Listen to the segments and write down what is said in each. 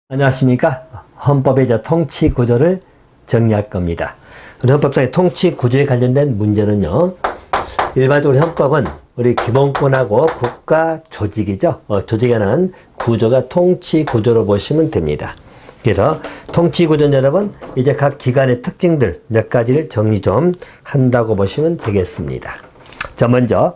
안녕하십니까. 헌법의 통치 구조를 정리할 겁니다. 헌법상의 통치 구조에 관련된 문제는요, 일반적으로 헌법은 우리 기본권하고 국가 조직이죠. 조직에는 구조가 통치 구조로 보시면 됩니다. 그래서 통치 구조는 여러분, 이제 각 기관의 특징들 몇 가지를 정리 좀 한다고 보시면 되겠습니다. 자, 먼저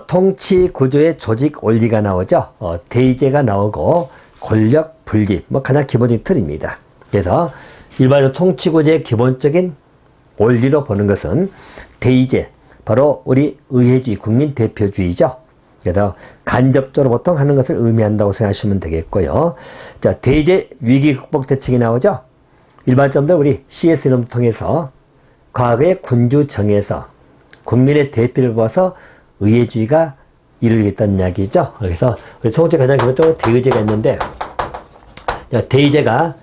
통치 구조의 조직 원리가 나오죠. 대의제가 나오고 권력 분립, 가장 기본적인 틀입니다. 그래서 일반적으로 통치구조의 기본적인 원리로 보는 것은 대의제, 바로 우리 의회주의, 국민대표주의죠. 그래서 간접적으로 보통 하는 것을 의미한다고 생각하시면 되겠고요. 자, 대의제 위기 극복 대책이 나오죠. 일반적으로 우리 CS 이름 통해서 과거의 군주정에서 국민의 대표를 뽑아서 의회주의가 이루겠다는 이야기죠. 그래서 우리 통치의 가장 기본적으로 대의제가 있는데, 대의제가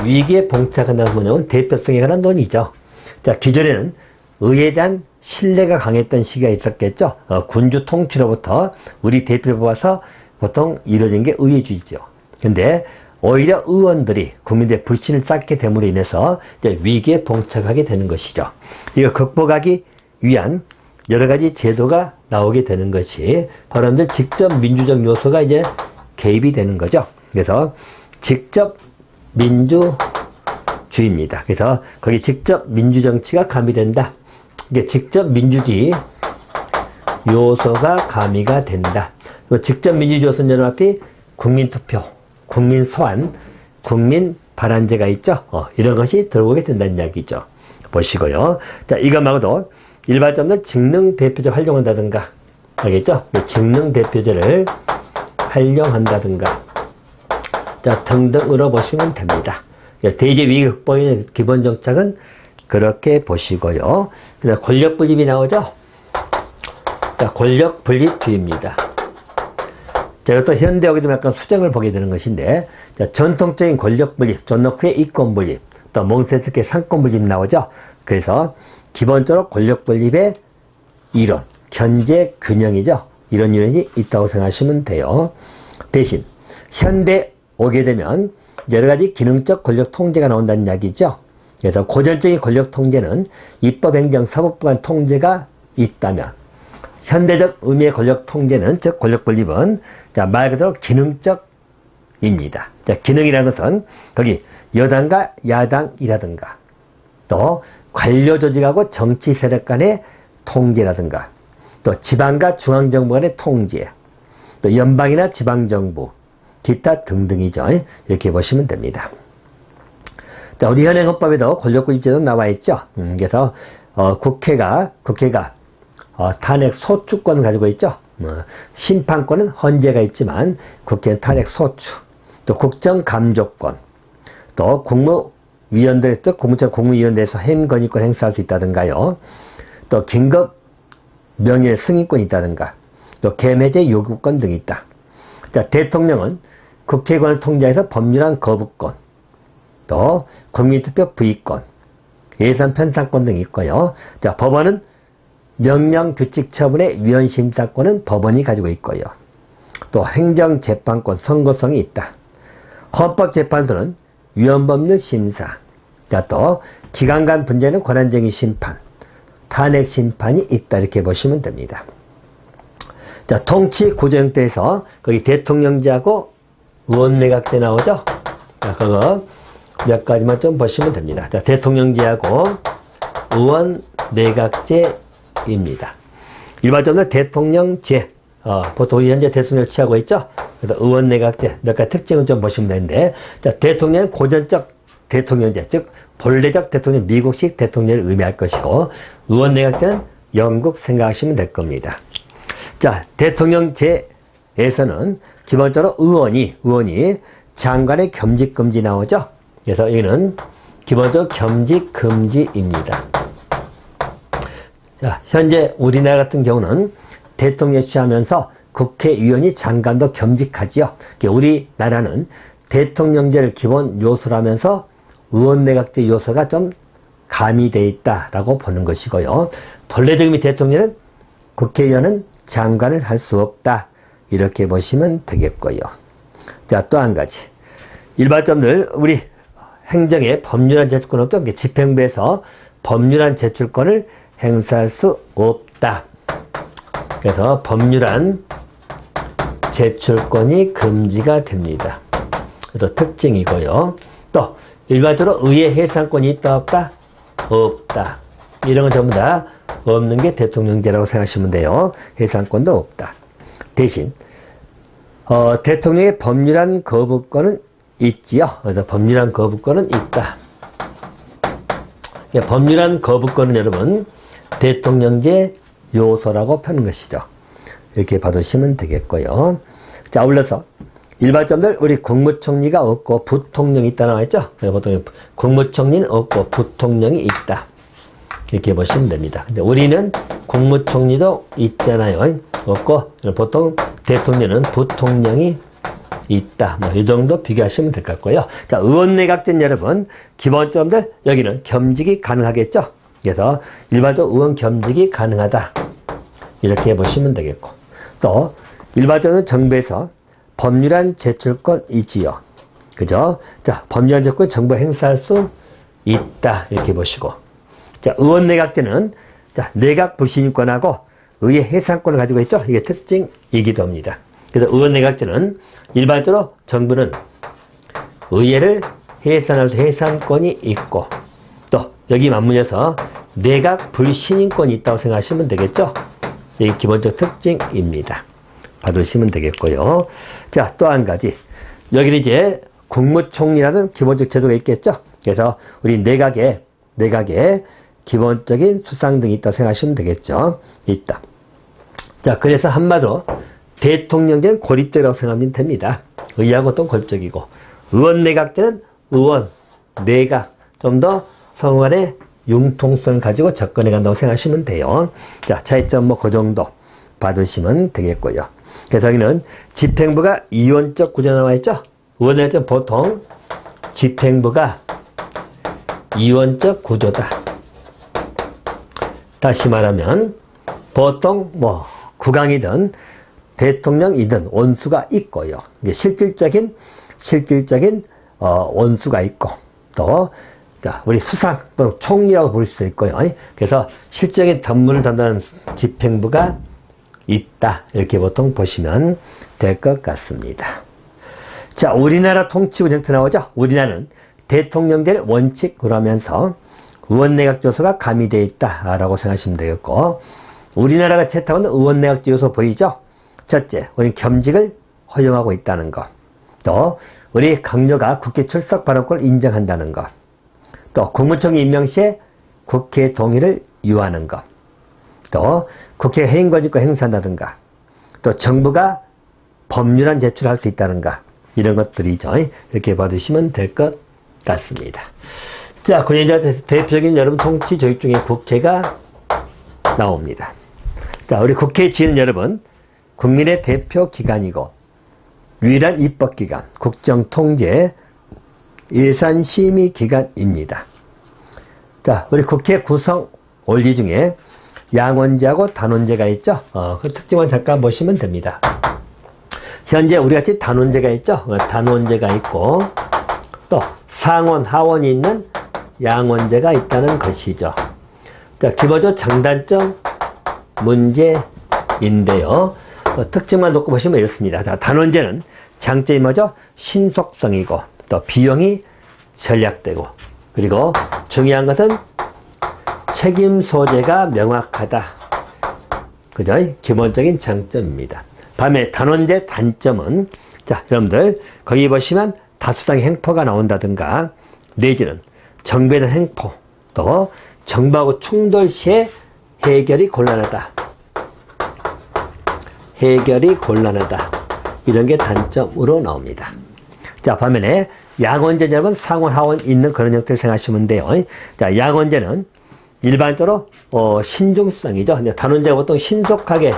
위기에 봉착한다는 뭐냐면 대표성에 관한 논의죠. 자, 기존에는 의회에 대한 신뢰가 강했던 시기가 있었겠죠. 군주 통치로부터 우리 대표를 뽑아서 보통 이루어진 게 의회주의죠. 근데 오히려 의원들이 국민들의 불신을 쌓게 됨으로 인해서 이제 위기에 봉착하게 되는 것이죠. 이거 극복하기 위한 여러 가지 제도가 나오게 되는 것이 바로 직접 민주적 요소가 이제 개입이 되는 거죠. 그래서 직접 민주주의입니다. 그래서 거기 직접 민주정치가 가미된다. 이게 직접 민주주의 요소가 가미가 된다. 직접 민주주의 요소는 여러분 앞에 국민투표, 국민소환, 국민발안제가 있죠. 이런 것이 들어오게 된다는 이야기죠. 보시고요. 자, 이것 말고도 일반적으로 직능대표제 활용한다든가, 알겠죠? 직능대표제를 활용한다든가, 자, 등등으로 보시면 됩니다. 대의제 위기 극복의 기본 정착은 그렇게 보시고요. 그다음 권력 분립이 나오죠? 자, 권력 분립주의입니다. 자, 이것도 현대 여기도 약간 수정을 보게 되는 것인데, 자, 전통적인 권력 분립, 존노크의 이권 분립, 또 몽세스케의 상권 분립 나오죠? 그래서 기본적으로 권력 분립의 이론, 견제 균형이죠. 이런 이론이 있다고 생각하시면 돼요. 대신 현대 오게 되면 여러 가지 기능적 권력 통제가 나온다는 이야기죠. 그래서 고전적인 권력 통제는 입법, 행정, 사법부 간 통제가 있다면, 현대적 의미의 권력 통제는, 즉 권력 분립은 말 그대로 기능적입니다. 기능이라는 것은 거기 여당과 야당이라든가, 또 관료 조직하고 정치 세력 간의 통제라든가, 또 지방과 중앙정부 간의 통제, 또 연방이나 지방정부, 기타 등등이죠. 이렇게 보시면 됩니다. 자, 우리 현행 헌법에도 권력구입제도 나와 있죠. 그래서 국회가 탄핵 소추권을 가지고 있죠. 심판권은 헌재가 있지만 국회는 탄핵 소추, 또 국정감독권, 또 국무위원들, 또 국무위원회에서 행건의권 행사할 수 있다든가요. 또 긴급 명예 승인권이 있다든가, 또 개매제 요구권 등이 있다. 자, 대통령은 국회의원을 통제해서 법률안 거부권, 또 국민투표 부의권, 예산 편성권 등이 있고요. 자, 법원은 명령 규칙 처분의 위헌 심사권은 법원이 가지고 있고요. 또 행정재판권, 선고성이 있다. 헌법재판소는 위헌법률 심사, 자, 또 기관 간 분쟁은 권한쟁의 심판, 탄핵 심판이 있다. 이렇게 보시면 됩니다. 자, 통치 구조 형태에서 거기 대통령제하고 의원내각제 나오죠? 자, 그거 몇 가지만 좀 보시면 됩니다. 자, 대통령제하고 의원내각제입니다. 일반적으로 대통령제, 보통 현재 대통령을 취하고 있죠? 그래서 의원내각제 몇 가지 특징을 좀 보시면 되는데, 자, 대통령은 고전적 대통령제, 즉 본래적 대통령, 미국식 대통령을 의미할 것이고, 의원내각제는 영국 생각하시면 될 겁니다. 자, 대통령제에서는 기본적으로 의원이 장관의 겸직금지 나오죠? 그래서 이거는 기본적으로 겸직금지입니다. 자, 현재 우리나라 같은 경우는 대통령에 취하면서 국회의원이 장관도 겸직하지요. 우리나라는 대통령제를 기본 요소로 하면서 의원내각제 요소가 좀 가미되어 있다라고 보는 것이고요. 본래적 의미 대통령은 국회의원은 장관을 할 수 없다. 이렇게 보시면 되겠고요. 자, 또 한 가지. 일반점들 우리 행정에 법률안 제출권 없죠. 집행부에서 법률안 제출권을 행사할 수 없다. 그래서 법률안 제출권이 금지가 됩니다. 그래서 특징이고요. 또 일반적으로 의회 해산권이 있다 없다? 없다. 이런 건 전부 다 없는 게 대통령제라고 생각하시면 돼요. 해산권도 없다. 대신 대통령의 법률안 거부권은 있지요. 그래서 법률안 거부권은 있다. 법률안 거부권은 여러분 대통령제 요소라고 펴는 것이죠. 이렇게 봐두시면 되겠고요. 자, 아울러서 일반점들 우리 국무총리가 없고 부통령이 있다 나와있죠. 보통 국무총리는 없고 부통령이 있다. 이렇게 보시면 됩니다. 근데 우리는 국무총리도 있잖아요. 없고 보통 대통령은 부통령이 있다. 이 정도 비교하시면 될 것 같고요. 자, 의원내각제는 여러분 기본점들 여기는 겸직이 가능하겠죠. 그래서 일반적으로 의원 겸직이 가능하다. 이렇게 보시면 되겠고, 또 일반적으로 정부에서 법률안 제출권 있지요. 그죠? 자, 법률안 제출권 정부 행사할 수 있다. 이렇게 보시고, 자, 의원내각제는 자, 내각 불신임권하고 의회 해산권을 가지고 있죠. 이게 특징이기도 합니다. 그래서 의원내각제는 일반적으로 정부는 의회를 해산할 수 해산권이 있고, 또 여기 맞물려서 내각 불신임권이 있다고 생각하시면 되겠죠. 이게 기본적 특징입니다. 봐두시면 되겠고요. 자, 또 한 가지. 여기는 이제 국무총리라는 기본적 제도가 있겠죠. 그래서 우리 내각에 기본적인 수상 등이 있다고 생각하시면 되겠죠. 있다. 자, 그래서 한마디로 대통령제는 고립적이라고 생각하면 됩니다. 의회하고 또 고립적이고, 의원내각제는 의원, 내각, 좀 더 성간의 융통성을 가지고 접근해 간다고 생각하시면 돼요. 자, 차이점 그 정도 봐두시면 되겠고요. 그래서 여기는 집행부가 이원적 구조 나와 있죠. 의원내각제는 보통 집행부가 이원적 구조다. 다시 말하면 보통 국왕이든 대통령이든 원수가 있고요. 이게 실질적인 원수가 있고, 또 우리 수상 또는 총리라고 부를 수 있고요. 그래서 실질적인 업무를 담당하는 집행부가 있다. 이렇게 보통 보시면 될 것 같습니다. 자, 우리나라 통치부 정책 나오죠. 우리나라는 대통령제를 원칙으로 하면서 의원내각 요소가 가미되어 있다라고 생각하시면 되겠고, 우리나라가 채택하는 의원내각제 요소 보이죠? 첫째, 우리 겸직을 허용하고 있다는 것. 또 우리 강요가 국회 출석 발언권을 인정한다는 것. 또 국무총리 임명 시에 국회 동의를 유하는 것. 또 국회 해임권익권 행사한다든가. 또 정부가 법률안 제출할 수 있다든가. 이런 것들이죠. 이렇게 봐두시면 될 것 같습니다. 자, 군인자 대표적인 여러분 통치 조직 중에 국회가 나옵니다. 자, 우리 국회의 지위는 여러분 국민의 대표 기관이고 유일한 입법기관, 국정통제, 예산심의기관입니다. 자, 우리 국회 구성 원리 중에 양원제하고 단원제가 있죠. 그 특징만 잠깐 보시면 됩니다. 현재 우리같이 단원제가 있죠. 단원제가 있고, 또 상원, 하원이 있는 양원제가 있다는 것이죠. 자, 기본적으로 장단점 문제인데요. 특징만 놓고 보시면 이렇습니다. 자, 단원제는 장점이 뭐죠? 신속성이고, 또 비용이 절약되고, 그리고 중요한 것은 책임 소재가 명확하다. 그죠? 기본적인 장점입니다. 반면에 단원제 단점은, 자, 여러분들 거기 보시면 다수당의 행포가 나온다든가, 내지는 정부에 대한 행포, 또 정부하고 충돌 시에 해결이 곤란하다. 이런 게 단점으로 나옵니다. 자, 반면에 양원제 여러분 상원, 하원 있는 그런 형태를 생각하시면 돼요. 자, 양원제는 일반적으로 신중성이죠. 단원제가 보통 신속하게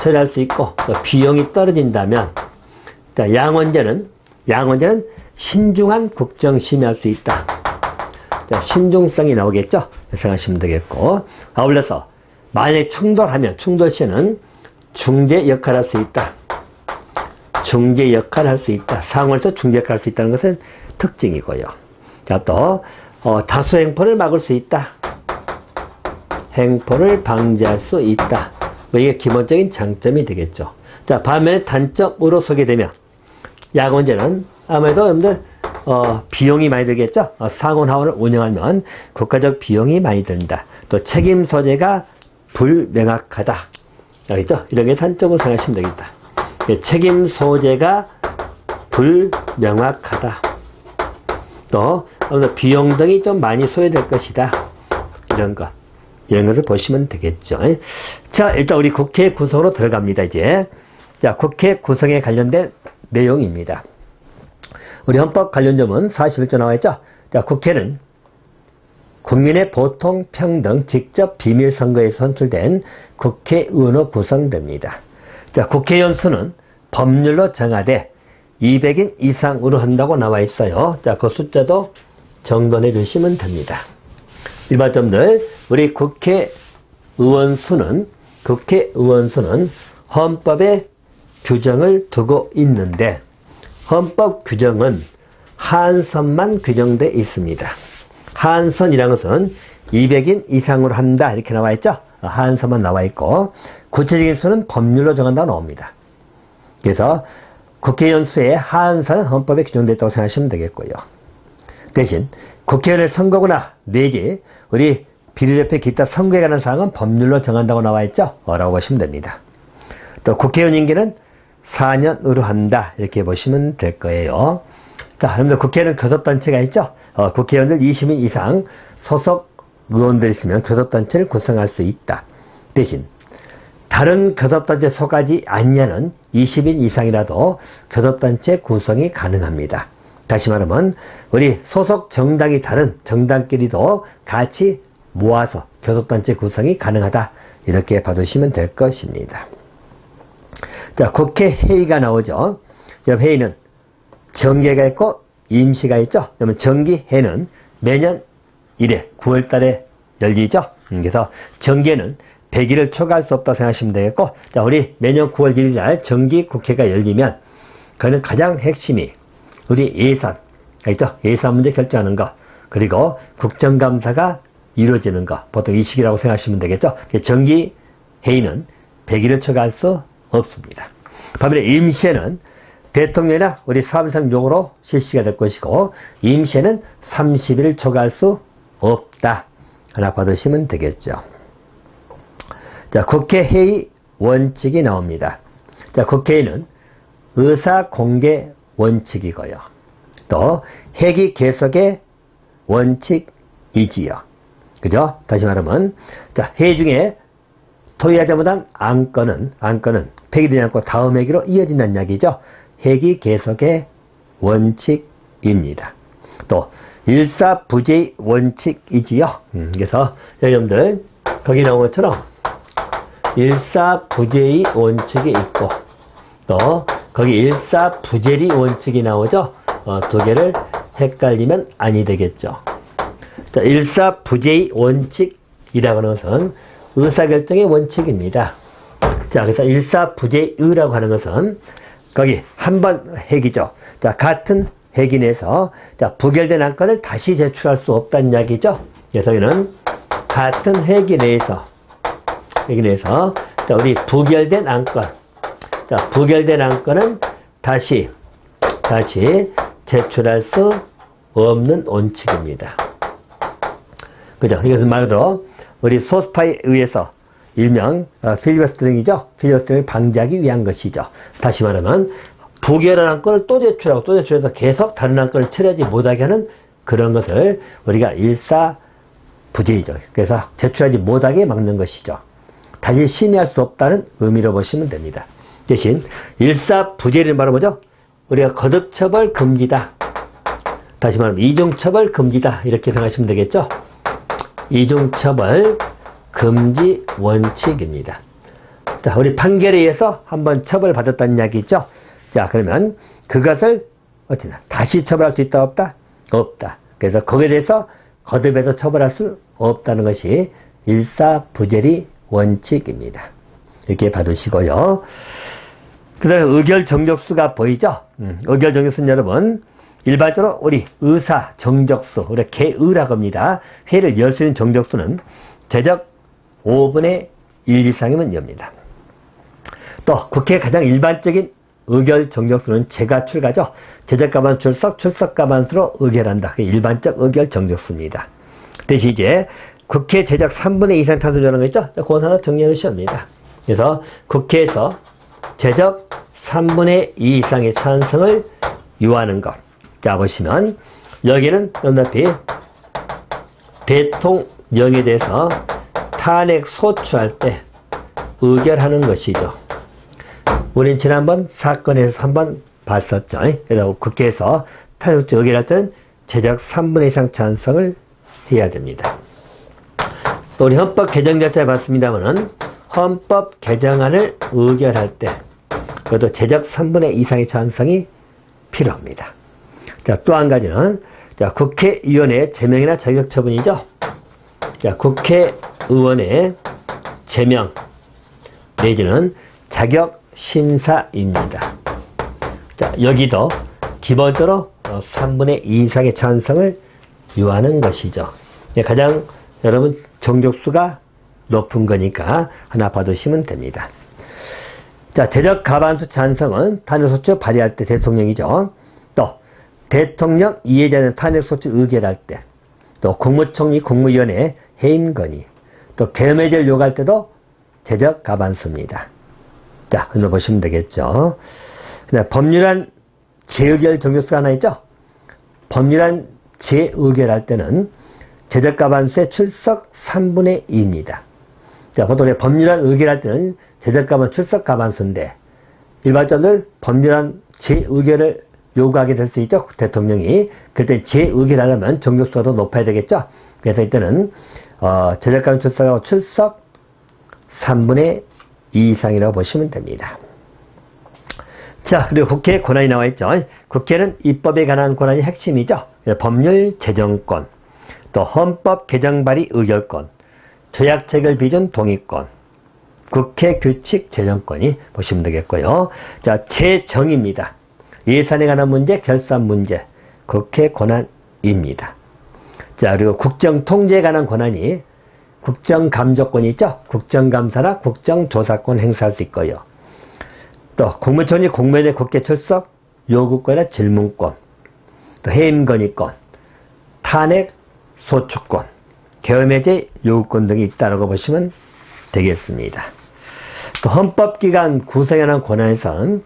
처리할 수 있고 또 비용이 떨어진다면, 자, 양원제는 신중한 국정 심의할 수 있다. 자, 신중성이 나오겠죠. 생각하시면 되겠고, 아울러서 만약에 충돌 시에는 중재 역할을 할 수 있다. 중재 역할을 할 수 있다. 상호에서 중재 역할을 할 수 있다는 것은 특징이고요. 자, 또 다수 행포를 막을 수 있다. 행포를 방지할 수 있다. 이게 기본적인 장점이 되겠죠. 자, 반면에 단점으로 소개되면 약원제는 아무래도 여러분들 비용이 많이 들겠죠. 상온하원을 운영하면 국가적 비용이 많이 든다. 또 책임 소재가 불명확하다. 알겠죠? 이런 게 단점으로 생각하시면 되겠다. 책임 소재가 불명확하다. 또 비용 등이 좀 많이 소요될 것이다. 이런 것을 보시면 되겠죠. 자, 일단 우리 국회 구성으로 들어갑니다. 이제 자, 국회 구성에 관련된 내용입니다. 우리 헌법 관련점은 41조 나와 있죠. 자, 국회는 국민의 보통 평등 직접 비밀 선거에 선출된 국회의원으로 구성됩니다. 자, 국회의원 수는 법률로 정하되 200인 이상으로 한다고 나와 있어요. 자, 그 숫자도 정돈해 주시면 됩니다. 일반점들, 우리 국회의원 수는 헌법에 규정을 두고 있는데 헌법 규정은 한선만 규정되어 있습니다. 한선이라는 것은 200인 이상으로 한다 이렇게 나와 있죠. 한선만 나와 있고 구체적인 수는 법률로 정한다고 나옵니다. 그래서 국회의원 수의 한선은 헌법에 규정되어 있다고 생각하시면 되겠고요. 대신 국회의원의 선거구나 내지 우리 비례대표 기타 선거에 관한 사항은 법률로 정한다고 나와 있죠. 라고 보시면 됩니다. 또 국회의원 임기는 4년으로 한다 이렇게 보시면 될 거예요. 자, 여러분들 국회에는 교섭단체가 있죠. 국회의원들 20인 이상 소속 의원들이 있으면 교섭단체를 구성할 수 있다. 대신 다른 교섭단체 속하지 않냐는 20인 이상이라도 교섭단체 구성이 가능합니다. 다시 말하면 우리 소속 정당이 다른 정당끼리도 같이 모아서 교섭단체 구성이 가능하다. 이렇게 봐두시면 될 것입니다. 자, 국회 회의가 나오죠. 회의는 정기가 있고 임시가 있죠. 그러면 정기회는 매년 1회 9월 달에 열리죠. 그래서 정기회는 100일을 초과할 수 없다고 생각하시면 되겠고, 자, 우리 매년 9월 1일 날 정기 국회가 열리면 그는 가장 핵심이 우리 예산, 있죠? 예산 문제 결정하는 거, 그리고 국정감사가 이루어지는 거, 보통 이 시기라고 생각하시면 되겠죠. 정기 회의는 100일을 초과할 수 없습니다. 반면에 임시회는 대통령이나 우리 사무상 용으로 실시가 될 것이고, 임시회는 30일을 초과할 수 없다. 하나 받으시면 되겠죠. 자, 국회 회의 원칙이 나옵니다. 자, 국회의는 의사 공개 원칙이고요. 또 회기 계속의 원칙이지요. 그죠? 다시 말하면, 자, 회의 중에 토의하지 못한 안건은 폐기되지 않고 다음 회기로 이어진다는 이야기죠. 회기 계속의 원칙입니다. 또 일사부재의 원칙이지요. 그래서 여러분들 거기 나온 것처럼 일사부재의 원칙이 있고 또 거기 일사부재리 원칙이 나오죠. 두 개를 헷갈리면 아니 되겠죠. 자, 일사부재의 원칙이라고 하는 것은 의사결정의 원칙입니다. 자, 그래서 일사부재의라고 하는 것은 거기 한 번 회기죠. 자, 같은 회기 내에서 자, 부결된 안건을 다시 제출할 수 없다는 이야기죠. 그래서 여기는 같은 회기 내에서 자, 우리 부결된 안건, 자, 부결된 안건은 다시 제출할 수 없는 원칙입니다. 그죠? 이것은 말 그대로 우리 소수파에 의해서 일명 필리버스터링이죠. 필리버스터링을 방지하기 위한 것이죠. 다시 말하면 부결한 안건을 또 제출해서 계속 다른 안건을 처리하지 못하게 하는 그런 것을 우리가 일사부재이죠. 그래서 제출하지 못하게 막는 것이죠. 다시 심의할 수 없다는 의미로 보시면 됩니다. 대신 일사부재를 말하면 뭐죠? 우리가 거듭처벌 금지다. 다시 말하면 이중처벌 금지다. 이렇게 생각하시면 되겠죠. 이중처벌 금지 원칙입니다. 자, 우리 판결에 의해서 한번 처벌받았다는 이야기죠. 자, 그러면 그것을 어찌나 다시 처벌할 수 있다 없다? 없다. 그래서 거기에 대해서 거듭해서 처벌할 수 없다는 것이 일사부재리 원칙입니다. 이렇게 봐두시고요. 그 다음에 의결 정족수가 보이죠? 의결 정족수는 여러분, 일반적으로 우리 의사 정족수, 우리 개의라고 합니다. 회의를 열 수 있는 정족수는 제적 5분의 1 이상이면 엽니다. 또 국회 가장 일반적인 의결 정족수는 제가출가죠. 제적가반수 출석, 출석가반수로 의결한다. 그게 일반적 의결 정족수입니다. 대신 이제 국회 제적 3분의 2 이상 찬성이라는 거 있죠? 그 하나 정리해 놓으셔야 합니다. 그래서 국회에서 제적 3분의 2 이상의 찬성을 요하는 것. 자, 보시면 여기는 높이 대통령에 대해서 탄핵 소추할 때 의결하는 것이죠. 우린 지난번 사건에서 한번 봤었죠. 그래서 국회에서 탄핵 소추 의결할 때는 제적 3분의 2 이상 찬성을 해야 됩니다. 또 우리 헌법 개정 절차에 봤습니다만은 헌법 개정안을 의결할 때 그것도 제적 3분의 2 이상의 찬성이 필요합니다. 자, 또 한 가지는 자, 국회의원의 제명이나 자격 처분이죠. 자, 국회의원의 제명 내지는 자격 심사입니다. 자, 여기도 기본적으로 3분의 2 이상의 찬성을 요하는 것이죠. 가장 여러분 정족수가 높은 거니까 하나 봐두시면 됩니다. 자, 제적 과반수 찬성은 탄핵소추 발의할 때 대통령이죠. 또 대통령 이해자는 탄핵소추 의결할 때, 또 국무총리 국무위원회 해임 건의, 또 계엄해제를 요구할 때도 제적 과반수입니다. 자, 그래서 보시면 되겠죠. 그다음 법률안 재의결 정족수가 하나 있죠. 법률안 재의결할 때는 제적 과반수의 출석 3분의 2입니다. 자, 보통 법률안 의결할 때는 제적 과반수 출석 과반수인데 일반적으로 법률안 재의결을 요구하게 될 수 있죠. 대통령이. 그때 재의결하려면 정족수가 더 높아야 되겠죠. 그래서 이때는 제적 과반수 출석하고 출석 3분의 2 이상이라고 보시면 됩니다. 자, 그리고 국회의 권한이 나와 있죠. 국회는 입법에 관한 권한이 핵심이죠. 법률 제정권, 또 헌법 개정 발의 의결권, 조약 체결 비준 동의권, 국회 규칙 제정권이 보시면 되겠고요. 자, 재정입니다. 예산에 관한 문제, 결산 문제, 국회 권한입니다. 자, 그리고 국정 통제에 관한 권한이 국정감독권이 있죠. 국정감사나 국정조사권 행사할 수 있고요. 또 국무총리 국무회의 국회 출석 요구권이나 질문권, 또 해임건의권, 탄핵 소추권, 계엄해제 요구권 등이 있다고 보시면 되겠습니다. 또 헌법기관 구성에 관한 권한에서는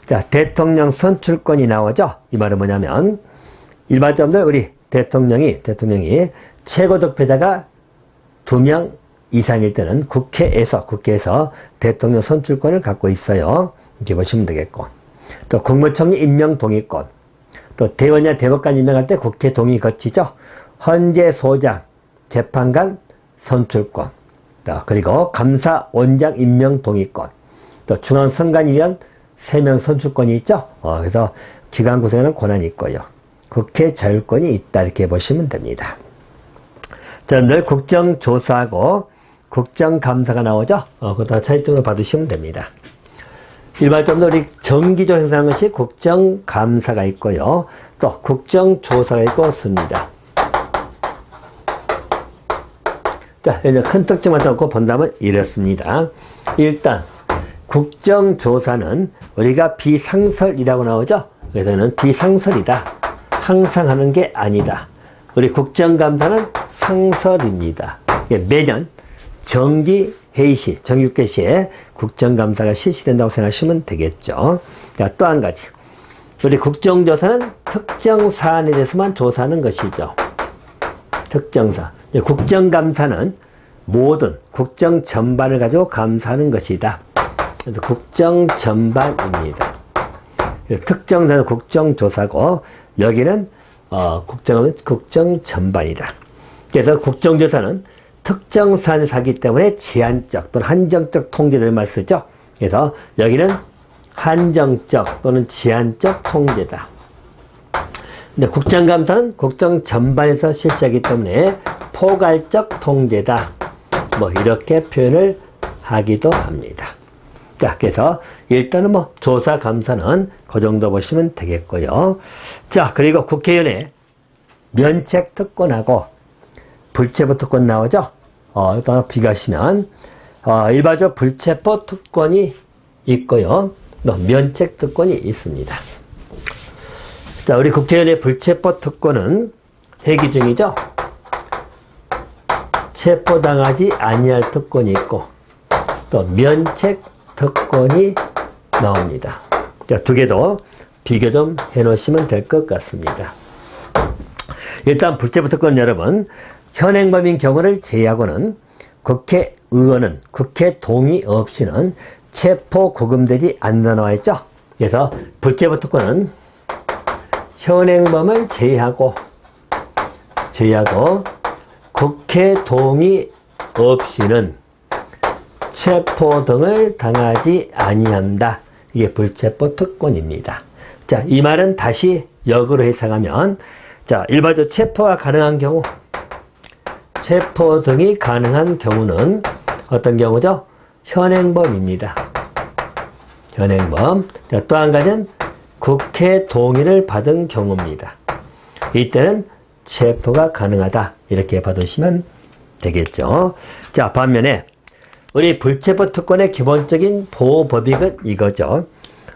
자, 대통령 선출권이 나오죠. 이 말은 뭐냐면 일반적으로 우리 대통령이 최고 득표자가 2명 이상일 때는 국회에서 대통령 선출권을 갖고 있어요. 이렇게 보시면 되겠고, 또 국무총리 임명 동의권, 또 대법원이나 대법관 임명할 때 국회 동의 거치죠. 헌재소장, 재판관 선출권, 그리고 감사원장 임명 동의권, 또 중앙선관위원 3명 선출권이 있죠. 그래서 기관 구성에는 권한이 있고요. 국회 자율권이 있다 이렇게 보시면 됩니다. 자, 늘 국정조사하고 국정감사가 나오죠. 그것도 차이점으로 봐두시면 됩니다. 일반적으로 우리 정기조 행사하는 것이 국정감사가 있고요. 또 국정조사가 있고 습니다. 자, 이제 큰 특징만 잡고 본다면 이렇습니다. 일단 국정조사는 우리가 비상설이라고 나오죠. 그래서는 비상설이다. 항상 하는 게 아니다. 우리 국정감사는 상설입니다. 매년 정기회의시, 정기국회시에 국정감사가 실시된다고 생각하시면 되겠죠. 자, 또 한 가지. 우리 국정조사는 특정 사안에 대해서만 조사하는 것이죠. 특정사. 국정감사는 모든 국정 전반을 가지고 감사하는 것이다. 그래서 국정 전반입니다. 특정사는 국정조사고 여기는 국정은 국정 전반이다. 그래서 국정조사는 특정 사안을 하기 때문에 제한적 또는 한정적 통제를 말 쓰죠. 그래서 여기는 한정적 또는 제한적 통제다. 근데 국정감사는 국정 전반에서 실시하기 때문에 포괄적 통제다. 뭐 이렇게 표현을 하기도 합니다. 자, 그래서 일단은 뭐 조사 감사는 그 정도 보시면 되겠고요. 자, 그리고 국회의원의 면책 특권하고 불체포 특권 나오죠? 일단 비교하시면 일반적 불체포 특권이 있고요. 또 면책 특권이 있습니다. 자, 우리 국회의원의 불체포 특권은 회기 중이죠? 체포당하지 아니할 특권이 있고 또 면책 특권이 나옵니다. 자, 두 개도 비교 좀 해놓으시면 될 것 같습니다. 일단 불체포 특권은 여러분, 현행범인 경우를 제외하고는 국회의원은 국회 동의 없이는 체포 구금되지 않는다 나와 있죠. 그래서 불체포 특권은 현행범을 제외하고 국회 동의 없이는 체포 등을 당하지 아니한다. 이게 불체포 특권입니다. 자, 이 말은 다시 역으로 해석하면, 자, 일반적으로 체포가 가능한 경우, 체포 등이 가능한 경우는 어떤 경우죠? 현행범입니다. 현행범. 자, 또 한 가지는 국회 동의를 받은 경우입니다. 이때는 체포가 가능하다. 이렇게 봐두시면 되겠죠. 자, 반면에 우리 불체포 특권의 기본적인 보호 법익은 이거죠.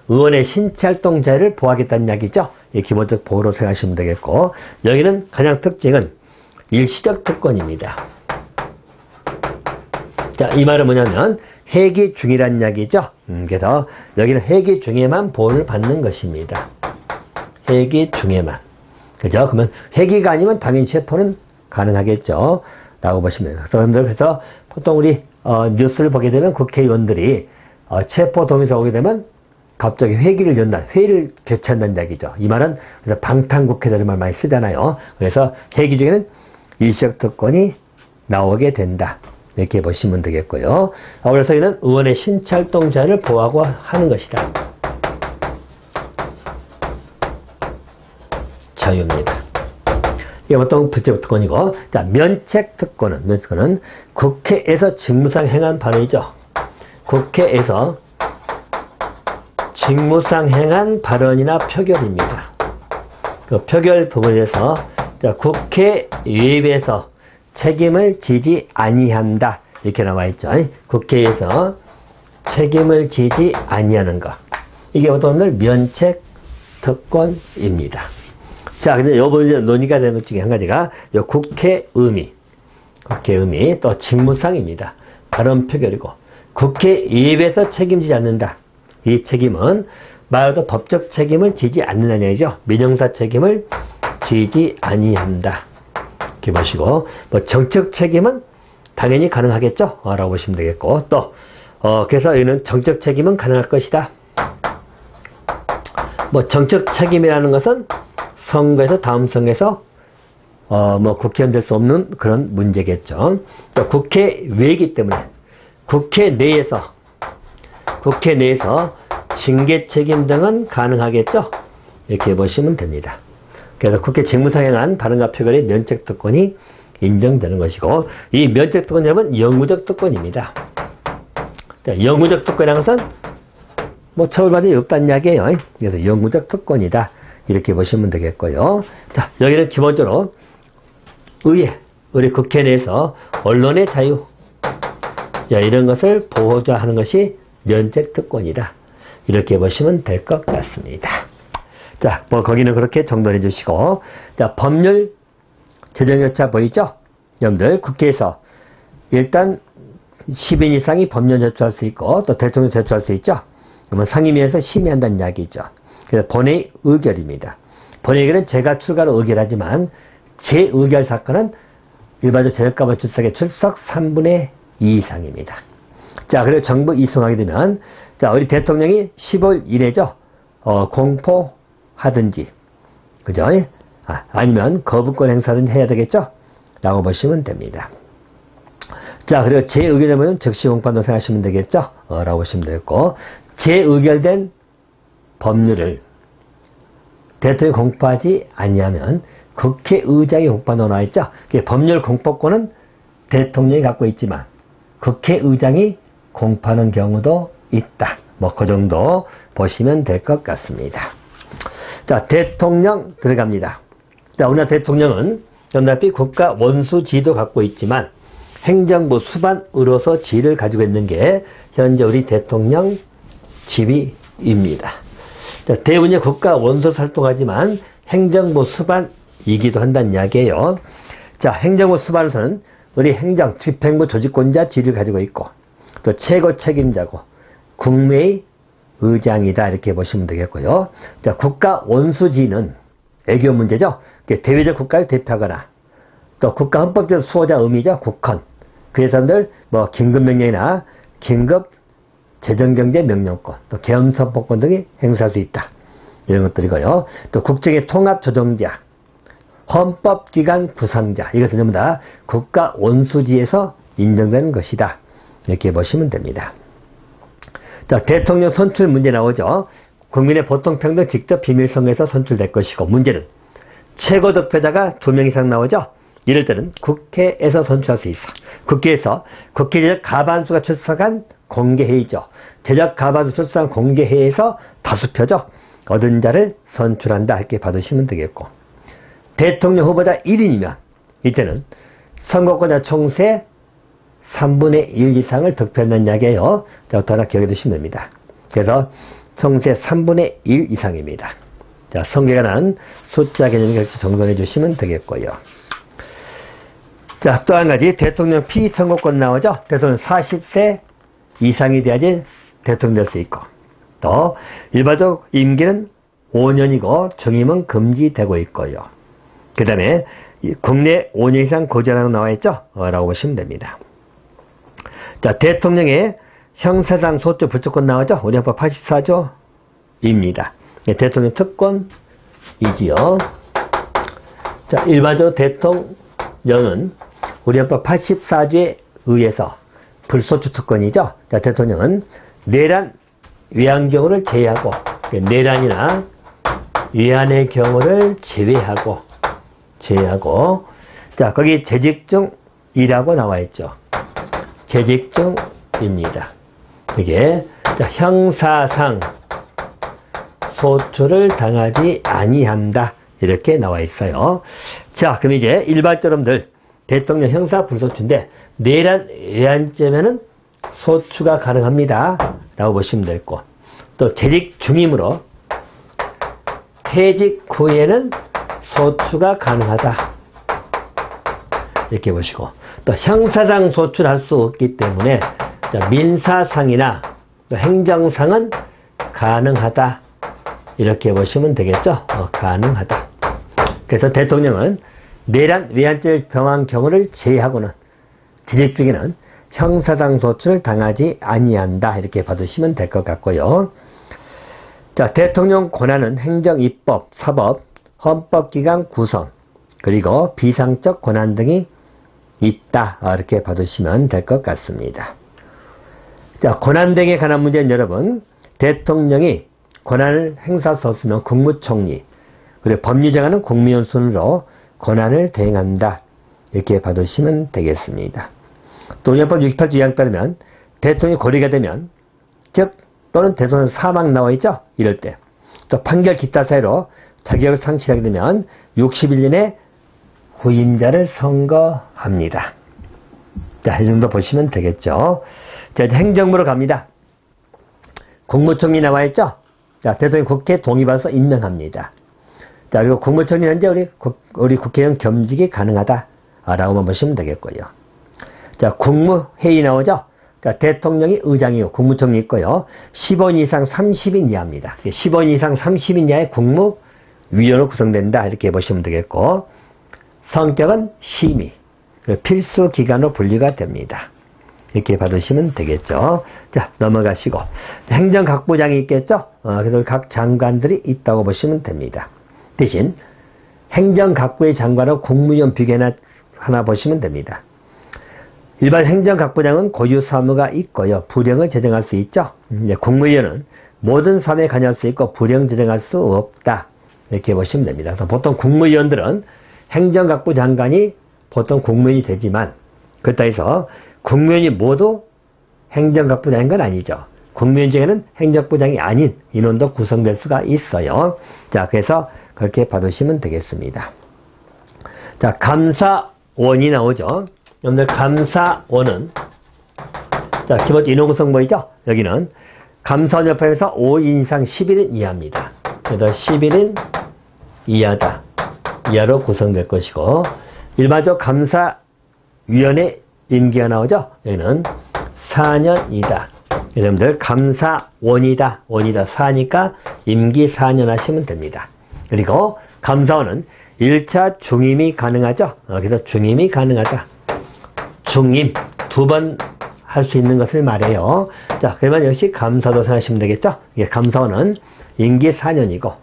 의원의 신체활동 자유를 보호하겠다는 이야기죠. 이 기본적 보호로 생각하시면 되겠고, 여기는 가장 특징은 일시적 특권입니다. 자, 이 말은 뭐냐면 회기 중이란 이야기죠. 그래서 여기는 회기 중에만 보호를 받는 것입니다. 회기 중에만. 그죠? 그러면 회기가 아니면 당연히 체포는 가능하겠죠. 라고 보시면 돼요. 그래서 보통 우리 뉴스를 보게 되면 국회의원들이 체포 동의서 오게 되면 갑자기 회기를 연다. 회의를 개최한다는 이야기죠. 이 말은 그래서 방탄국회라는 말 많이 쓰잖아요. 그래서 회기 중에는 일시적 특권이 나오게 된다. 이렇게 보시면 되겠고요. 그래서 이는 의원의 신체활동 자유를 보호하고 하는 것이다. 자유입니다. 이게 보통 불체포 특권이고, 자, 면책 특권은 국회에서 직무상 행한 발언이죠. 국회에서 직무상 행한 발언이나 표결입니다. 그 표결 부분에서, 자, 국회 외부에서 책임을 지지 아니한다. 이렇게 나와 있죠. 국회에서 책임을 지지 아니하는 것. 이게 보통 면책 특권입니다. 자, 근데 요번 논의가 되는 것 중에 한 가지가 요 국회 의미, 또 직무상입니다. 발언 표결이고, 국회 예배에서 책임지지 않는다. 이 책임은 말도 법적 책임을 지지 않는다는 얘기죠. 민형사 책임을 지지 아니한다. 이렇게 보시고, 뭐 정책 책임은 당연히 가능하겠죠. 라고 보시면 되겠고, 또 그래서 여기는 정책 책임은 가능할 것이다. 뭐 정책 책임이라는 것은 선거에서 다음 선거에서 뭐 국회의원 될 수 없는 그런 문제겠죠. 또 국회 외이기 때문에 국회 내에서 징계 책임 등은 가능하겠죠. 이렇게 보시면 됩니다. 그래서 국회 직무상 행한 발언과 표결의 면책 특권이 인정되는 것이고, 이 면책 특권 여러분 영구적 특권입니다. 자, 영구적 특권이라는 것은 뭐 처벌받을 일 없다는 이야기예요. 그래서 영구적 특권이다. 이렇게 보시면 되겠고요. 자, 여기는 기본적으로 의회, 우리 국회 내에서 언론의 자유, 자, 이런 것을 보호하는 것이 면책 특권이다. 이렇게 보시면 될 것 같습니다. 자, 뭐 거기는 그렇게 정돈해 주시고, 자, 법률 제정 절차 보이죠? 여러분들 국회에서 일단 10인 이상이 법률 제출할 수 있고 또 대통령 제출할 수 있죠. 그러면 상임위에서 심의한다는 이야기죠. 그래서 본회의 의결입니다. 본회의 의결은 제가 출가로 의결하지만 제 의결 사건은 일반적 제적가만 출석의 출석 3분의 2 이상입니다. 자, 그리고 정부 이송하게 되면, 자, 우리 대통령이 10월 1일에죠. 공포하든지, 그죠? 아니면 거부권 행사든지 해야 되겠죠? 라고 보시면 됩니다. 자, 그리고 재의결되면 즉시 공판도 생각하시면 되겠죠? 라고 보시면 되겠고, 재의결된 법률을 대통령이 공포하지 아니하면 국회의장이 공포한다고 나와 있죠? 법률 공포권은 대통령이 갖고 있지만 국회의장이 공포하는 경우도 있다. 뭐 그 정도 보시면 될 것 같습니다. 자, 대통령 들어갑니다. 자, 우리나라 대통령은 연달비 국가 원수지도 갖고 있지만 행정부 수반으로서 지위를 가지고 있는 게 현재 우리 대통령 지위입니다. 자, 대부분의 국가 원수로 활동하지만 행정부 수반이기도 한다는 이야기예요. 자, 행정부 수반으로서는 우리 행정, 집행부 조직권자 지위를 가지고 있고 또 최고 책임자고 국무회의 의장이다 이렇게 보시면 되겠고요. 자, 국가 원수지는 외교 문제죠. 대외적 국가를 대표하거나 또 국가 헌법적 수호자 의미죠. 국헌. 그 사람들 뭐 긴급명령이나 긴급 재정경제명령권 또 계엄선포권 등이 행사할 수 있다. 이런 것들이고요. 또 국정의 통합조정자, 헌법기관 구성자 이것은 전부 다 국가 원수지에서 인정되는 것이다. 이렇게 보시면 됩니다. 자, 대통령 선출 문제 나오죠. 국민의 보통평등 직접 비밀선거에서 선출될 것이고 문제는 최고 득표자가 2명 이상 나오죠. 이럴 때는 국회에서 선출할 수 있어. 국회에서 국회적 과반수가 출석한 공개회의죠. 제적 과반수 출석한 공개회의에서 다수표죠. 얻은 자를 선출한다 이렇게 받으시면 되겠고 대통령 후보자 1인이면 이때는 선거권자 총수의 3분의 1 이상을 득표한다는 이야기예요. 자, 어떻게 하나 기억해 두시면 됩니다. 그래서 총수의 3분의 1 이상입니다. 자, 선거에 관한 숫자 개념을 같이 정돈해 주시면 되겠고요. 자, 또 한 가지 대통령 피선거권 나오죠. 대통령 40세 이상이 돼야지 대통령 될 수 있고 또 일반적 임기는 5년이고 중임은 금지되고 있고요. 그 다음에 국내 5년 이상 거주하라고 나와 있죠. 라고 보시면 됩니다. 자, 대통령의 형사상 소추 부처권 나오죠. 우리 헌법 84조입니다. 대통령 특권이지요. 자, 일반적으로 대통령은 우리 헌법 84조에 의해서 불소추 특권이죠. 자, 대통령은 내란, 외환 경우를 제외하고 내란이나 외환의 경우를 제외하고 자, 거기 재직 중이라고 나와 있죠. 재직 중입니다. 이게 자, 형사상 소추를 당하지 아니한다 이렇게 나와 있어요. 자, 그럼 이제 일반적으로들 대통령 형사 불소추인데 내란 외환죄면은 소추가 가능합니다 라고 보시면 되고 또 재직 중이므로 퇴직 후에는 소추가 가능하다 이렇게 보시고 또 형사상 소추를 할 수 없기 때문에 민사상이나 또 행정상은 가능하다 이렇게 보시면 되겠죠. 가능하다. 그래서 대통령은 내란 외환죄를 병한 경우를 제외하고는 재직 중에는 형사상 소추를 당하지 아니한다 이렇게 봐두시면 될 것 같고요. 자, 대통령 권한은 행정, 입법, 사법, 헌법기관 구성 그리고 비상적 권한 등이 있다 이렇게 봐두시면 될 것 같습니다. 자, 권한 등에 관한 문제는 여러분 대통령이 권한을 행사할 수 없으면 국무총리 그리고 법률 정하는 국무위원 순으로 권한을 대행한다 이렇게 봐두시면 되겠습니다. 또 헌법 68조 2항에 따르면 대통령이 고리가 되면 즉 또는 대통령 사망 나와 있죠. 이럴 때 또 판결 기타 사유로 자격을 상실하게 되면 60일 내에 후임자를 선거합니다. 자, 이 정도 보시면 되겠죠. 자, 이제 행정부로 갑니다. 국무총리 나와 있죠. 자, 대통령이 국회 동의받아서 임명합니다. 자, 그리고 국무총리는 이제 우리 국회의원 겸직이 가능하다라고만 보시면 되겠고요. 자, 국무회의 나오죠. 자, 대통령이 의장이고 국무총리 있고요. 15인 이상 30인 이하입니다. 15인 이상 30인 이하의 국무위원으로 구성된다 이렇게 보시면 되겠고 성격은 심의, 필수 기관으로 분류가 됩니다. 이렇게 봐두시면 되겠죠. 자, 넘어가시고 행정각부장이 있겠죠. 그래서 각 장관들이 있다고 보시면 됩니다. 대신 행정각부의 장관하고 국무위원 비교나 하나 보시면 됩니다. 일반 행정각부장은 고유 사무가 있고요. 불령을 제정할 수 있죠. 국무위원은 모든 사무에 관여할 수 있고 불령 제정할 수 없다. 이렇게 보시면 됩니다. 그래서 보통 국무위원들은 행정각부 장관이 보통 국무위원이 되지만 그렇다 해서 국무위원이 모두 행정각부장인 건 아니죠. 국민 중에는 행정부장이 아닌 인원도 구성될 수가 있어요. 자, 그래서 그렇게 봐두시면 되겠습니다. 자, 감사원이 나오죠. 여러분들 감사원은 자, 기본 인원 구성 보이죠? 여기는 감사원 옆에서 5인 이상 11인 이하입니다. 그래서 11인 이하다. 이하로 구성될 것이고, 일반적으로 감사위원회 임기가 나오죠? 여기는 4년이다. 여러분들 감사원이다. 원이다. 4니까 임기 4년 하시면 됩니다. 그리고 감사원은 1차 중임이 가능하죠? 그래서 중임이 가능하다. 중임 2번 할 수 있는 것을 말해요. 자, 그러면 역시 감사도 생각하시면 되겠죠? 이게 감사원은 임기 4년이고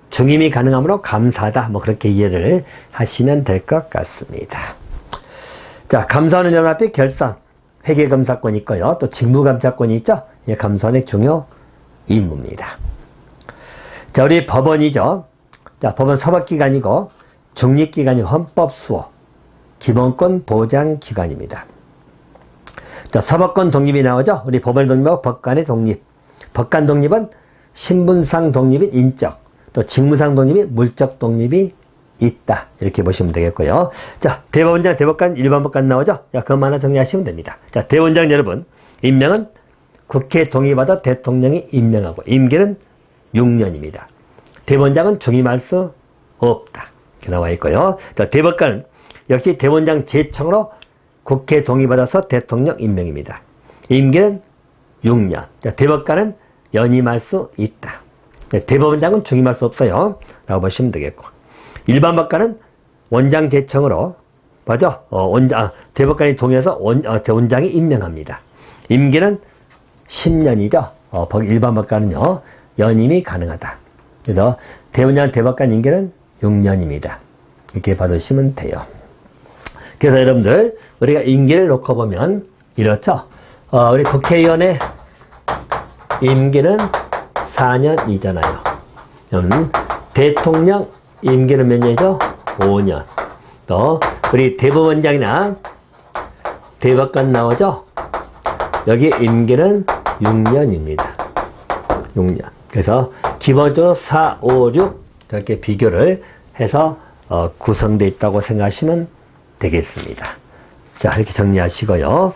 중임이 가능하므로 감사다. 뭐 그렇게 이해를 하시면 될 것 같습니다. 자, 감사원은 연합의 결산, 회계검사권이 있고요. 또 직무감사권이 있죠? 이게 감사원의 중요 임무입니다. 자, 우리 법원이죠. 자, 법원 사법기관이고 중립기관이고 헌법수호, 기본권 보장기관입니다. 자, 사법권 독립이 나오죠? 우리 법원 독립하고 법관의 독립. 법관 독립은 신분상 독립인 인적, 또 직무상 독립이 물적 독립이 있다. 이렇게 보시면 되겠고요. 자, 대법원장, 대법관, 일반법관 나오죠? 자, 그것만 하나 정리하시면 됩니다. 자, 대법원장 여러분, 임명은 국회 동의받아 대통령이 임명하고 임기는 6년입니다. 대법원장은 중임할 수 없다. 이렇게 나와 있고요. 자, 대법관은 역시 대법원장 제청으로 국회 동의받아서 대통령 임명입니다. 임기는 6년. 자, 대법관은 연임할 수 있다. 자, 대법원장은 중임할 수 없어요. 라고 보시면 되겠고. 일반 법관은 원장 제청으로, 맞아? 대법관이 동의해서 원장이 임명합니다. 임기는 10년이죠. 일반 법관은요, 연임이 가능하다. 그래서 대법원장, 대법관 임기는 6년입니다. 이렇게 받으시면 돼요. 그래서 여러분들, 우리가 임기를 놓고 보면, 이렇죠? 우리 국회의원의 임기는 4년이잖아요. 대통령 임기는 몇 년이죠? 5년. 또, 우리 대법원장이나 대법관 나오죠? 여기 임기는 6년입니다. 6년. 그래서 기본적으로 4, 5, 6 이렇게 비교를 해서 구성되어 있다고 생각하시면 되겠습니다. 자, 이렇게 정리하시고요.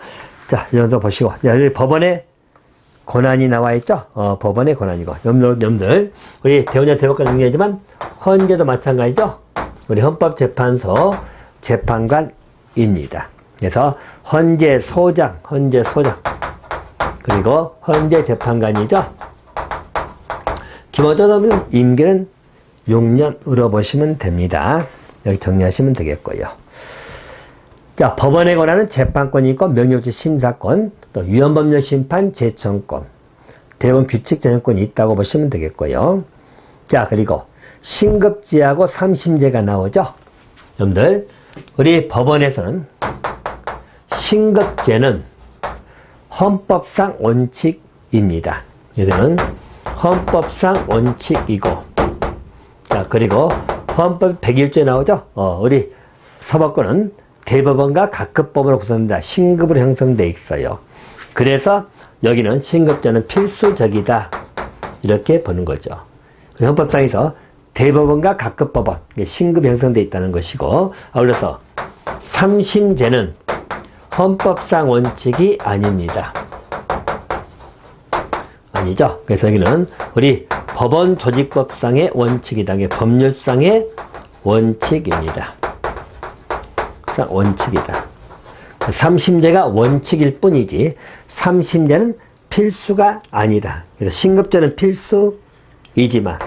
자, 이 정도 보시고. 자, 여기 법원의 권한이 나와 있죠? 법원의 권한이고. 여러분들, 우리 대법원장, 대법관 중요하지만, 헌재도 마찬가지죠? 우리 헌법재판소 재판관입니다. 그래서, 헌재소장, 그리고 헌재재판관이죠? 기본적으로 임기는 6년으로 보시면 됩니다. 여기 정리하시면 되겠고요. 자, 법원의 권한은 재판권이 있고 명예조치 심사권, 또 위헌법률 심판 제청권, 대법원 규칙 전용권이 있다고 보시면 되겠고요. 자, 그리고 신급제하고 삼심제가 나오죠. 여러분들, 우리 법원에서는 신급제는 헌법상 원칙입니다. 이거는 헌법상 원칙이고, 자, 그리고 헌법 101조에 나오죠. 우리 사법권은 대법원과 각급법으로 구성된다. 신급으로 형성되어 있어요. 그래서 여기는 신급제는 필수적이다. 이렇게 보는 거죠. 헌법상에서 대법원과 각급법원, 신급이 형성되어 있다는 것이고, 그래서 삼심제는 헌법상 원칙이 아닙니다. 아니죠. 그래서 여기는 우리 법원 조직법상의 원칙이다. 법률상의 원칙입니다. 원칙이다. 삼심제가 원칙일 뿐이지 삼심제는 필수가 아니다. 그래서 신급제는 필수이지만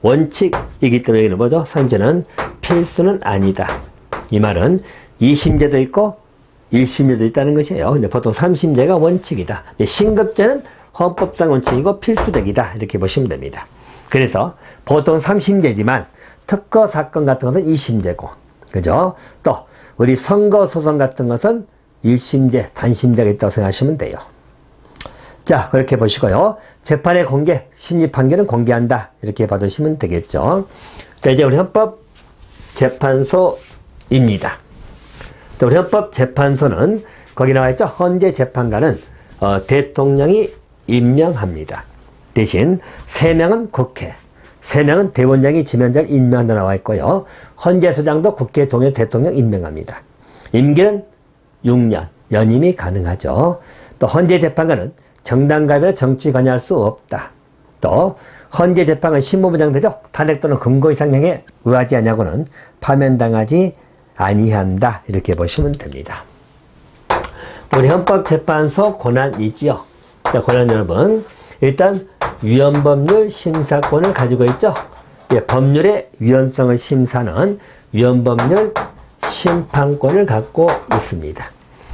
원칙이기 때문에 여기는 뭐죠? 삼심제는 필수는 아니다. 이 말은 2심제도 있고 1심제도 있다는 것이에요. 근데 보통 삼심제가 원칙이다. 신급제는 헌법상 원칙이고 필수적이다. 이렇게 보시면 됩니다. 그래서 보통 삼심제지만 특허 사건 같은 것은 2심제고, 그죠? 또 우리 선거소송 같은 것은 1심제, 단심제가 있다고 생각하시면 돼요. 자, 그렇게 보시고요. 재판의 공개, 심리 판결은 공개한다. 이렇게 받으시면 되겠죠. 자, 이제 우리 헌법재판소입니다. 우리 헌법재판소는 거기 나와 있죠. 헌재 재판관은 대통령이 임명합니다. 대신 3명은 국회, 3명은 대원장이 지명자를 임명한다 나와 있고요. 헌재소장도 국회 동의 대통령 임명합니다. 임기는 6년, 연임이 가능하죠. 또 헌재재판관은 정당 가입이나 정치 관여할 수 없다. 또 헌재재판관 신무부장되죠. 탄핵 또는 금고 이상형에 의하지 않냐고는 파면당하지 아니한다. 이렇게 보시면 됩니다. 우리 헌법재판소 권한이지요. 자, 권한 여러분, 일단 위헌법률 심사권을 가지고 있죠. 예, 법률의 위헌성을 심사는 위헌법률 심판권을 갖고 있습니다.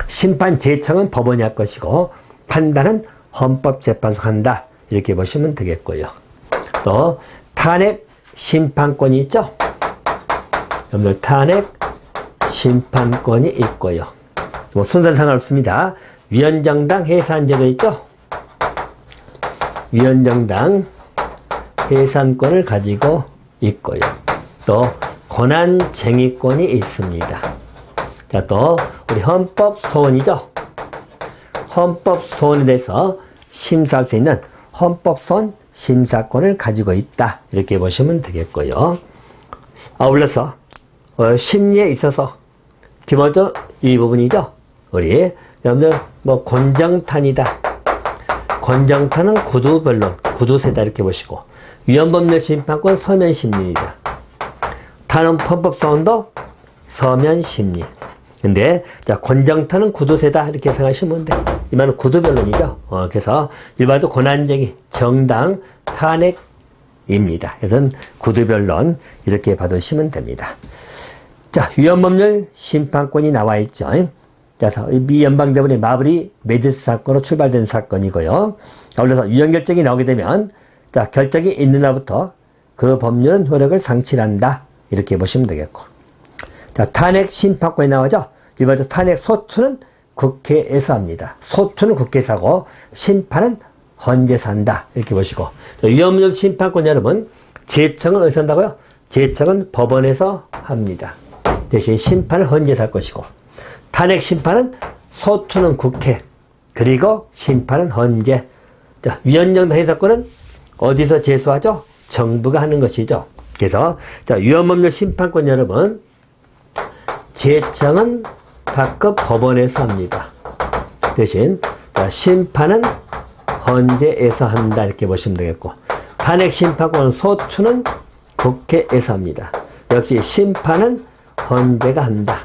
심판 제청은 법원이 할 것이고 판단은 헌법재판소가 한다. 이렇게 보시면 되겠고요. 또 탄핵 심판권이 있죠. 여러분들 탄핵 심판권이 있고요. 뭐 순서는 상관없습니다. 위헌정당 해산제도 있죠. 위헌정당 해산권을 가지고 있고요. 또 권한쟁의권이 있습니다. 자, 또 우리 헌법소원이죠. 헌법소원에 대해서 심사할 수 있는 헌법소원 심사권을 가지고 있다. 이렇게 보시면 되겠고요. 아울러서 심리에 있어서 기본적으로 이 부분이죠. 우리 여러분들 뭐 권정탄이다. 권정탄은 구두변론, 구두세다 이렇게 보시고 위헌법률 심판권 서면심리입니다. 탄핵 헌법소원도 서면심리. 근데 자, 권정탄은 구두세다 이렇게 생각하시면 돼요. 이 말은 구두변론이죠. 그래서 일반적으로 권한쟁의, 정당, 탄핵입니다. 그래서 구두변론 이렇게 봐두시면 됩니다. 자, 위헌법률 심판권이 나와 있죠. 자, 미 연방대법원의 마블이 메디스 사건으로 출발된 사건이고요. 아울러서 위헌결정이 나오게 되면 자, 결정이 있는 날부터 그 법률은 효력을 상실한다. 이렇게 보시면 되겠고. 자, 탄핵 심판권이 나오죠. 일반적으로 탄핵 소추는 국회에서 합니다. 소추는 국회에서 하고 심판은 헌재에서 한다. 이렇게 보시고. 위헌법률 심판권 여러분, 제청은 어디서 한다고요? 제청은 법원에서 합니다. 대신 심판을 헌재에서 할 것이고, 탄핵 심판은 소추는 국회, 그리고 심판은 헌재. 자, 위헌정당 해석권은 어디서 제소하죠? 정부가 하는 것이죠. 그래서 자, 위헌법률 심판권 여러분, 제청은 각급 법원에서 합니다. 대신 자, 심판은 헌재에서 한다. 이렇게 보시면 되겠고, 탄핵 심판권 소추는 국회에서 합니다. 역시 심판은 헌재가 한다.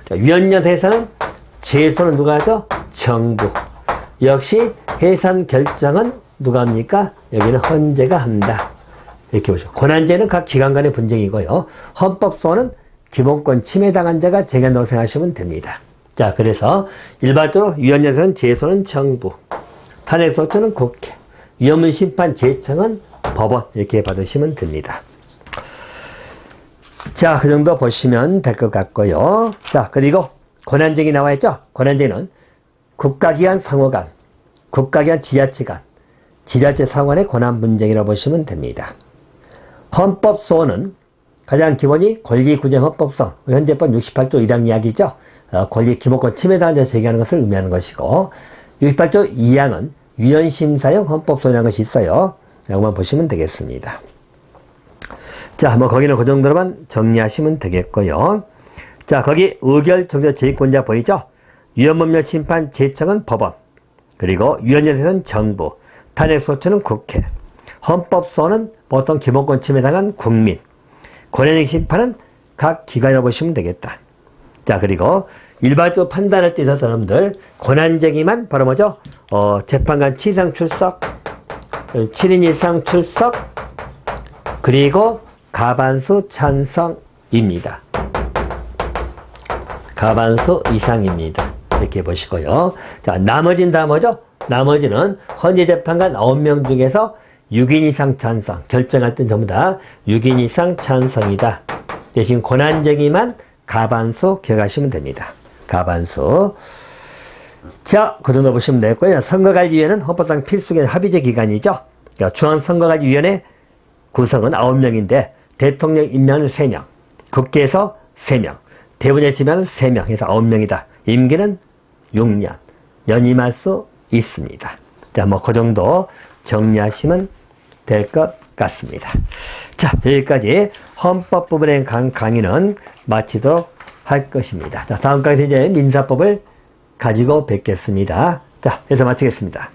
자, 위헌령 해산은 제소는 누가 하죠? 정부. 역시 해산 결정은 누가 합니까? 여기는 헌재가 한다. 이렇게 보시고, 권한제는 각 기관 간의 분쟁이고요. 헌법소원은 기본권 침해당한 자가 제기한다고 생각하시면 됩니다. 자, 그래서 일반적으로 위헌령에서는 제소는 정부, 탄핵소추는 국회, 위헌문 심판 제청은 법원 이렇게 받으시면 됩니다. 자, 그 정도 보시면 될 것 같고요. 자, 그리고 권한쟁의 나와 있죠? 권한쟁의는 국가기관 상호간, 국가기관 지자체간, 지자체 상호간의 권한 분쟁이라고 보시면 됩니다. 헌법소원은 가장 기본이 권리구정 헌법성, 현재법 68조 1항 이야기죠. 권리 기본권 침해당한 자 제기하는 것을 의미하는 것이고, 68조 2항은 위헌심사형 헌법소원이라는 것이 있어요. 이것만 보시면 되겠습니다. 자, 뭐 거기는 그 정도로만 정리하시면 되겠고요. 자, 거기 의결 정조 제의권자 보이죠? 위헌법률 심판 제청은 법원, 그리고 위헌령에서는 정부, 탄핵소추는 국회, 헌법소원은 보통 기본권 침해당한 국민, 권한쟁의 심판은 각 기관이라고 보시면 되겠다. 자, 그리고 일반적으로 판단할 때 있어서 여러분들 권한쟁의만 바로 뭐죠? 재판관 7인 출석, 7인 이상 출석, 그리고 가반수 찬성입니다. 가반수 이상입니다. 이렇게 보시고요. 자, 나머지는 다 뭐죠? 나머지는 헌재재판관 9명 중에서 6인 이상 찬성, 결정할 땐 전부 다 6인 이상 찬성이다. 대신 권한쟁의만 가반수 기억하시면 됩니다. 가반수. 자, 그 정도 보시면 되겠고요. 선거관리위원회는 헌법상 필수적인 합의제 기관이죠. 중앙선거관리위원회 구성은 9명인데 대통령 임명은 3명, 국회에서 3명, 대법원에 지명은 3명 해서 9명이다. 임기는 6년, 연임할 수 있습니다. 자, 뭐, 그 정도 정리하시면 될 것 같습니다. 자, 여기까지 헌법 부분의 강의는 마치도록 할 것입니다. 자, 다음 강의에서 이제 민사법을 가지고 뵙겠습니다. 자, 여기서 마치겠습니다.